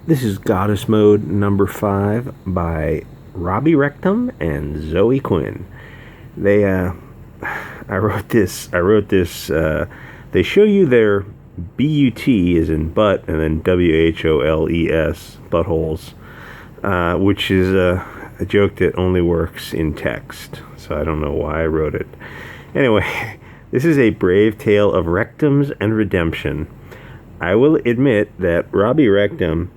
This is Goddess Mode number 5 by Robbie Rectum and Zoe Quinn. I wrote this. They show you their B-U-T as in butt and then W-H-O-L-E-S, buttholes, which is a joke that only works in text. So I don't know why I wrote it. Anyway, this is a brave tale of rectums and redemption. I will admit that Robbie Rectum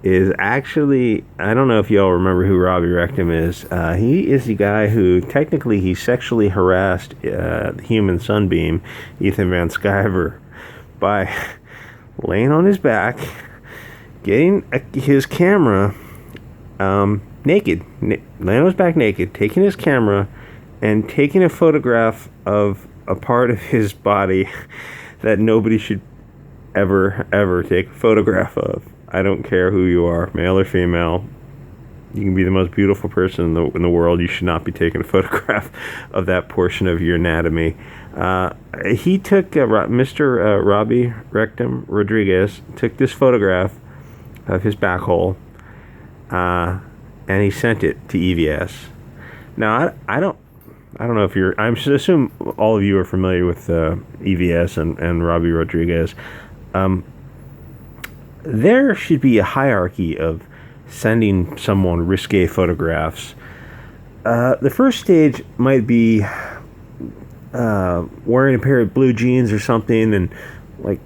is actually, I don't know if y'all remember who Robbie Rectum is. He is the guy who technically he sexually harassed human Sunbeam, Ethan Van Sciver, by laying on his back, getting his camera naked, laying on his back naked, taking his camera and taking a photograph of a part of his body that nobody should ever take a photograph of. I don't care who you are, male or female. You can be the most beautiful person in the world. You should not be taking a photograph of that portion of your anatomy. He took Mr. Robbie Rectum Rodriguez took this photograph of his back hole, and he sent it to EVS. Now I don't know if you're. I assume all of you are familiar with EVS and Robbie Rodriguez. There should be a hierarchy of sending someone risque photographs. The first stage might be wearing a pair of blue jeans or something and like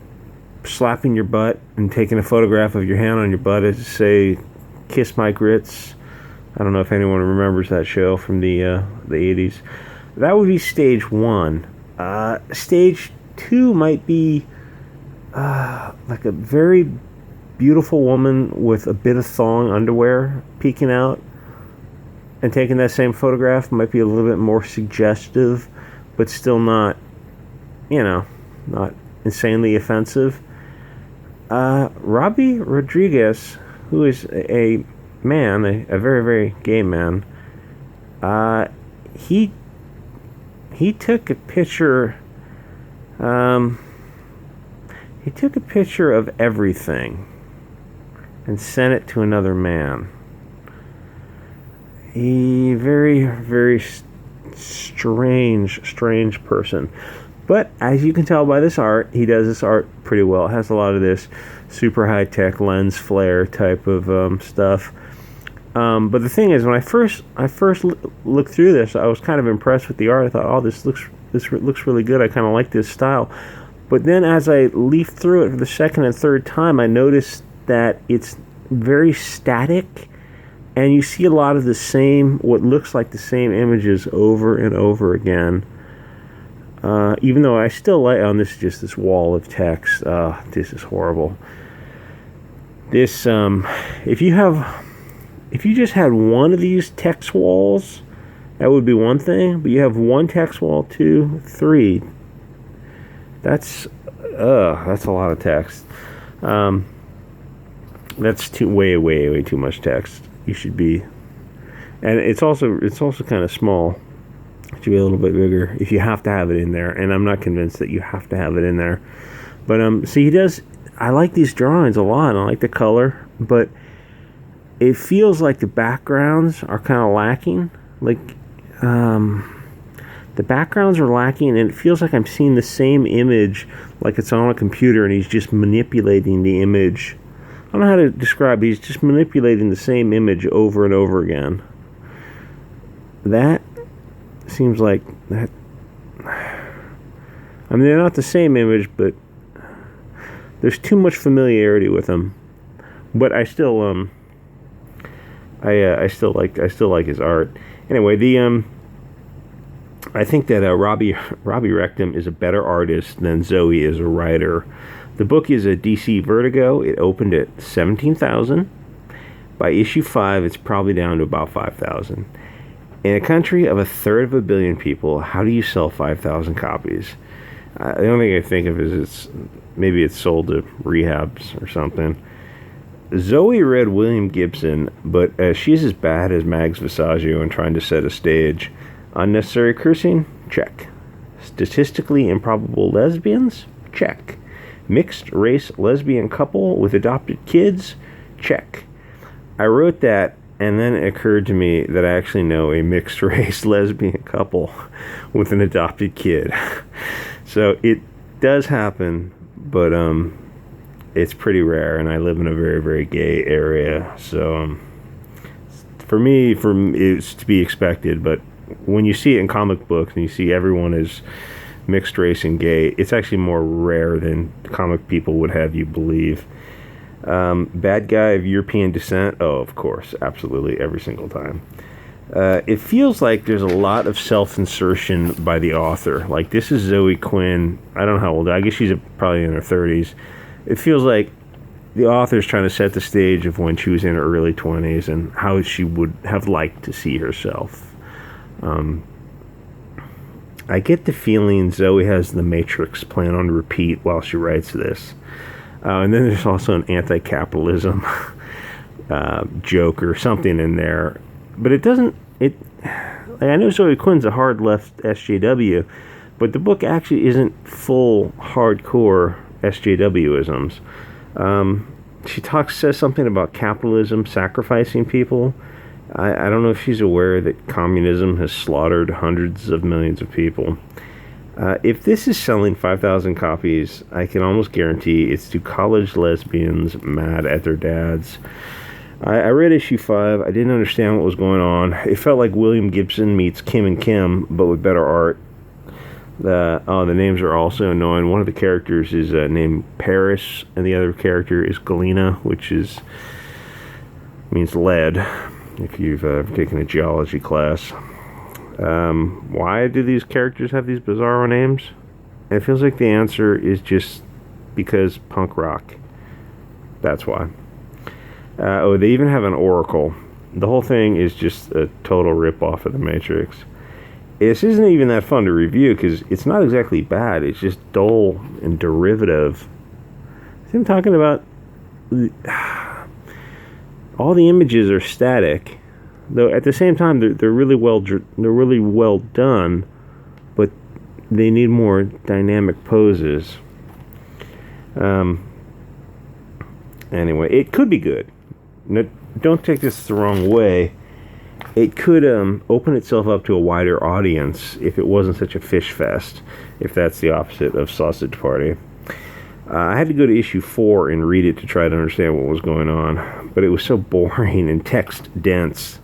slapping your butt and taking a photograph of your hand on your butt to say, "Kiss my grits." I don't know if anyone remembers that show from the 80s. That would be stage 1. Stage 2 might be like a very beautiful woman with a bit of thong underwear peeking out and taking that same photograph. Might be a little bit more suggestive, but still not insanely offensive. Robbie Rodriguez, who is a man, a very, very gay man, he took a picture. He took a picture of everything and sent it to another man. He very, very strange person. But as you can tell by this art, he does this art pretty well. It has a lot of this super high-tech lens flare type of stuff. But the thing is, when I first looked through this, I was kind of impressed with the art. I thought, oh, this looks really good. I kind of like this style. But then as I leafed through it for the second and third time, I noticed that it's very static, and you see a lot of the same, what looks like the same images over and over again. Even though I still like, this is just this wall of text. This is horrible. This, if you just had one of these text walls, that would be one thing. But you have one text wall, 2, 3. That's a lot of text. That's way too much text. You should be, and it's also kind of small. It should be a little bit bigger if you have to have it in there. And I'm not convinced that you have to have it in there. But see, he does. I like these drawings a lot. I like the color, but it feels like the backgrounds are kind of lacking. Like the backgrounds are lacking, and it feels like I'm seeing the same image, like it's on a computer, and he's just manipulating the image. I don't know how to describe it. He's just manipulating the same image over and over again. That seems like that. I mean, they're not the same image, but there's too much familiarity with them. But I still, I still like his art. Anyway, I think that Robbie Rectum is a better artist than Zoe is a writer. The book is a DC Vertigo. It opened at 17,000. By issue 5, it's probably down to about 5,000. In a country of 1/3 billion people, how do you sell 5,000 copies? The only thing I think of is maybe it's sold to rehabs or something. Zoe read William Gibson, but she's as bad as Mags Visaggio in trying to set a stage. Unnecessary cursing? Check. Statistically improbable lesbians? Check. Mixed race lesbian couple with adopted kids? Check. I wrote that, and then it occurred to me that I actually know a mixed-race lesbian couple with an adopted kid. So it does happen, but it's pretty rare, and I live in a very, very gay area. So for me, it's to be expected. But when you see it in comic books and you see everyone is mixed race and gay, it's actually more rare than comic people would have you believe. Bad guy of European descent? Oh, of course, absolutely, every single time. It feels like there's a lot of self-insertion by the author. Like, this is Zoe Quinn. I don't know how old. I guess she's probably in her 30s. It feels like the author's trying to set the stage of when she was in her early 20s and how she would have liked to see herself. I get the feeling Zoe has The Matrix playing on repeat while she writes this. And then there's also an anti-capitalism joke or something in there. But it doesn't... I know Zoe Quinn's a hard left SJW, but the book actually isn't full hardcore SJW-isms. She says something about capitalism sacrificing people. I don't know if she's aware that communism has slaughtered hundreds of millions of people. If this is selling 5,000 copies, I can almost guarantee it's to college lesbians mad at their dads. I read issue 5. I didn't understand what was going on. It felt like William Gibson meets Kim and Kim, but with better art. The names are also annoying. One of the characters is named Paris, and the other character is Galena, which means lead, if you've taken a geology class. Why do these characters have these bizarro names? And it feels like the answer is just because punk rock. That's why. They even have an oracle. The whole thing is just a total rip-off of The Matrix. This isn't even that fun to review because it's not exactly bad. It's just dull and derivative. See, I'm talking about... all the images are static, though at the same time they're really well done, but they need more dynamic poses. Anyway, it could be good. No, don't take this the wrong way. It could open itself up to a wider audience if it wasn't such a fish fest, if that's the opposite of Sausage Party. I had to go to issue 4 and read it to try to understand what was going on, but it was so boring and text dense.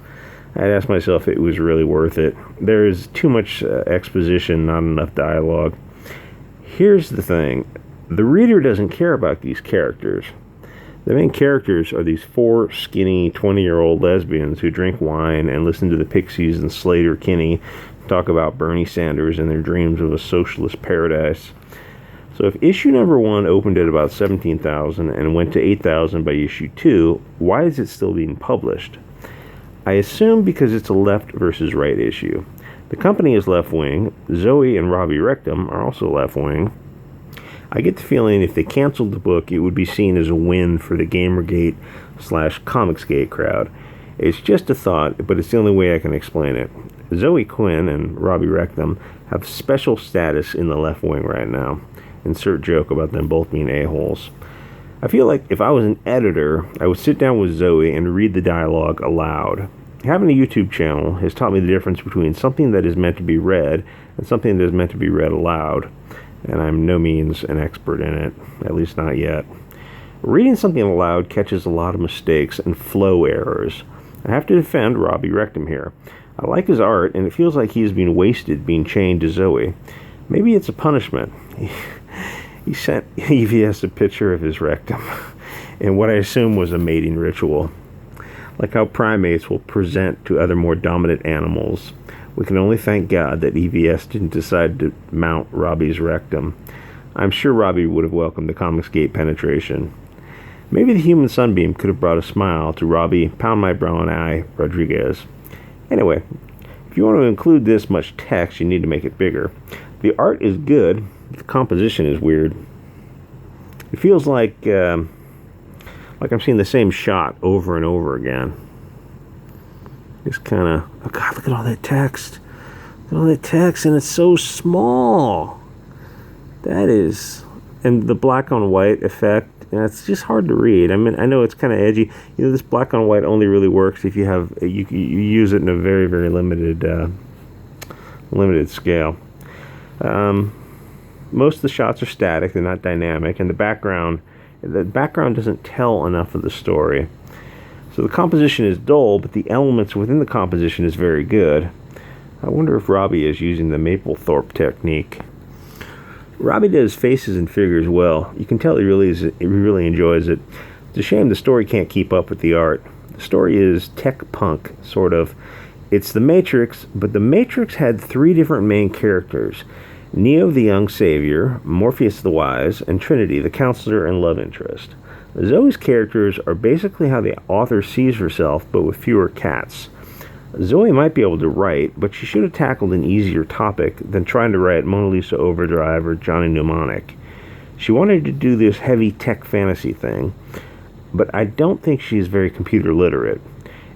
I'd ask myself if it was really worth it. There's too much exposition, not enough dialogue. Here's the thing. The reader doesn't care about these characters. The main characters are these 4 skinny 20-year-old lesbians who drink wine and listen to the Pixies and Slater Kinney talk about Bernie Sanders and their dreams of a socialist paradise. So if issue number 1 opened at about 17,000 and went to 8,000 by issue 2, why is it still being published? I assume because it's a left versus right issue. The company is left-wing. Zoe and Robbie Rectum are also left-wing. I get the feeling if they canceled the book, it would be seen as a win for the Gamergate/Comicsgate crowd. It's just a thought, but it's the only way I can explain it. Zoe Quinn and Robbie Rectum have special status in the left wing right now. Insert joke about them both being a-holes. I feel like if I was an editor, I would sit down with Zoe and read the dialogue aloud. Having a YouTube channel has taught me the difference between something that is meant to be read and something that is meant to be read aloud. And I'm no means an expert in it, at least not yet. Reading something aloud catches a lot of mistakes and flow errors. I have to defend Robbie Rectum here. I like his art, and it feels like he is being wasted being chained to Zoe. Maybe it's a punishment. He sent EVS a picture of his rectum in what I assume was a mating ritual. Like how primates will present to other more dominant animals. We can only thank God that EVS didn't decide to mount Robbie's rectum. I'm sure Robbie would have welcomed the Comicsgate penetration. Maybe the human sunbeam could have brought a smile to Robbie Pound My Brown Eye Rodriguez. Anyway, if you want to include this much text, you need to make it bigger. The art is good, but the composition is weird. It feels like I'm seeing the same shot over and over again. It's kind of... Oh, God, look at all that text. Look at all that text, and it's so small. That is... And the black on white effect it's just hard to read. I mean, I know it's kind of edgy. This black on white only really works if you have you use it in a very, very limited scale. Most of the shots are static; they're not dynamic, and the background doesn't tell enough of the story. So the composition is dull, but the elements within the composition is very good. I wonder if Robbie is using the Mapplethorpe technique. Robbie does faces and figures well. You can tell he really enjoys it. It's a shame the story can't keep up with the art. The story is tech punk, sort of. It's The Matrix, but The Matrix had 3 different main characters. Neo, the young savior, Morpheus the wise, and Trinity, the counselor and love interest. Zoe's characters are basically how the author sees herself, but with fewer cats. Zoe might be able to write, but she should have tackled an easier topic than trying to write Mona Lisa Overdrive or Johnny Mnemonic. She wanted to do this heavy tech fantasy thing, but I don't think she's very computer literate.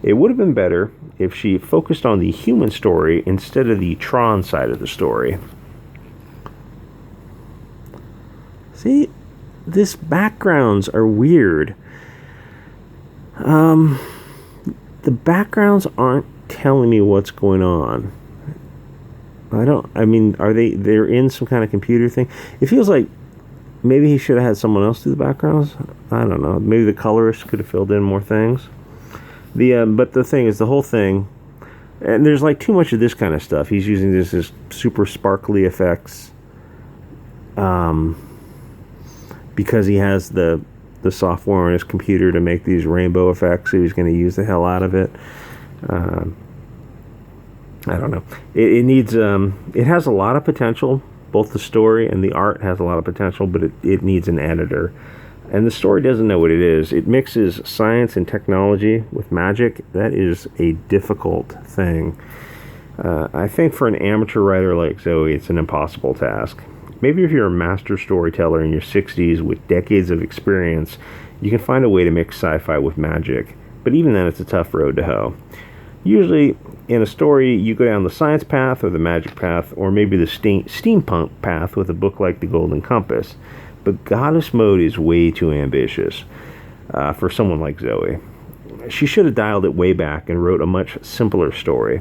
It would have been better if she focused on the human story instead of the Tron side of the story. See, these backgrounds are weird. The backgrounds aren't telling me what's going on. They're in some kind of computer thing? It feels like maybe he should have had someone else do the backgrounds. I don't know. Maybe the colorist could have filled in more things. But the thing is, the whole thing, and there's like too much of this kind of stuff. He's using this as super sparkly effects, because he has the software on his computer to make these rainbow effects. So he's going to use the hell out of it. I don't know. It needs. It has a lot of potential. Both the story and the art has a lot of potential, but it needs an editor. And the story doesn't know what it is. It mixes science and technology with magic. That is a difficult thing. I think for an amateur writer like Zoe, it's an impossible task. Maybe if you're a master storyteller in your 60s with decades of experience, you can find a way to mix sci-fi with magic. But even then, it's a tough road to hoe. Usually, in a story, you go down the science path or the magic path, or maybe the steampunk path with a book like The Golden Compass. But Goddess Mode is way too ambitious for someone like Zoe. She should have dialed it way back and wrote a much simpler story.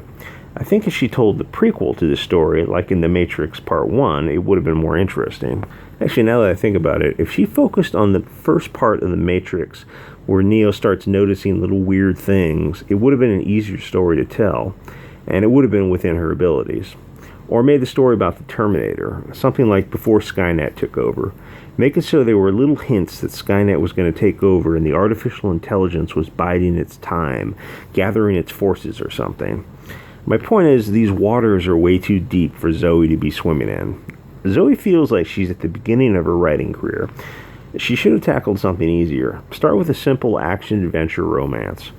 I think if she told the prequel to this story, like in The Matrix Part 1, it would have been more interesting. Actually, now that I think about it, if she focused on the first part of The Matrix, where Neo starts noticing little weird things, it would have been an easier story to tell, and it would have been within her abilities. Or made the story about the Terminator, something like before Skynet took over. Make it so there were little hints that Skynet was going to take over and the artificial intelligence was biding its time, gathering its forces or something. My point is, these waters are way too deep for Zoe to be swimming in. Zoe feels like she's at the beginning of her writing career. She should have tackled something easier. Start with a simple action-adventure romance.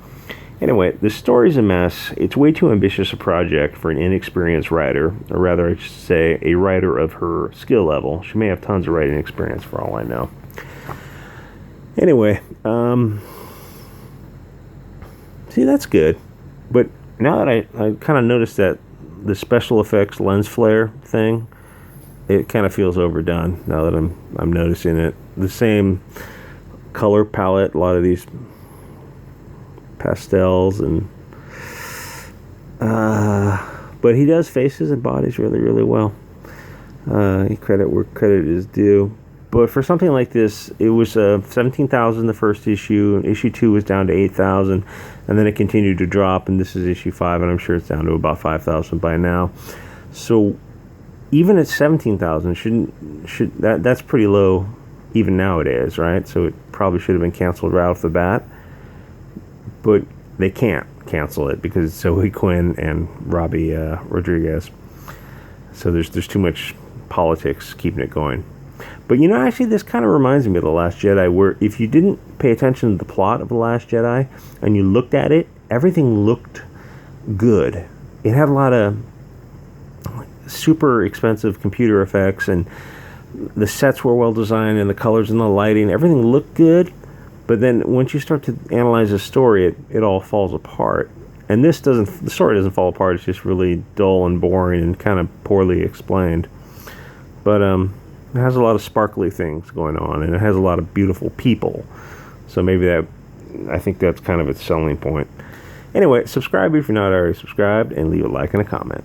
Anyway, the story's a mess. It's way too ambitious a project for an inexperienced writer, or rather, I should say, a writer of her skill level. She may have tons of writing experience for all I know. Anyway, see, that's good. But now that I kind of noticed that the special effects lens flare thing, it kind of feels overdone now that I'm noticing it. The same color palette, a lot of these pastels, and but he does faces and bodies really, really well. Credit where credit is due. But for something like this, it was 17,000 the first issue, and issue 2 was down to 8,000, and then it continued to drop, and this is issue 5, and I'm sure it's down to about 5,000 by now. So even at 17,000, that's pretty low even nowadays, right? So it probably should have been canceled right off the bat. But they can't cancel it because it's Zoe Quinn and Robbie Rodriguez. So there's too much politics keeping it going. But actually this kind of reminds me of The Last Jedi, where if you didn't pay attention to the plot of The Last Jedi and you looked at it, everything looked good. It had a lot of super expensive computer effects, and the sets were well designed, and the colors and the lighting, everything looked good. But then once you start to analyze the story, it all falls apart. And the story doesn't fall apart. It's just really dull and boring and kind of poorly explained. But It has a lot of sparkly things going on, and it has a lot of beautiful people. So maybe I think that's kind of its selling point. Anyway, subscribe if you're not already subscribed, and leave a like and a comment.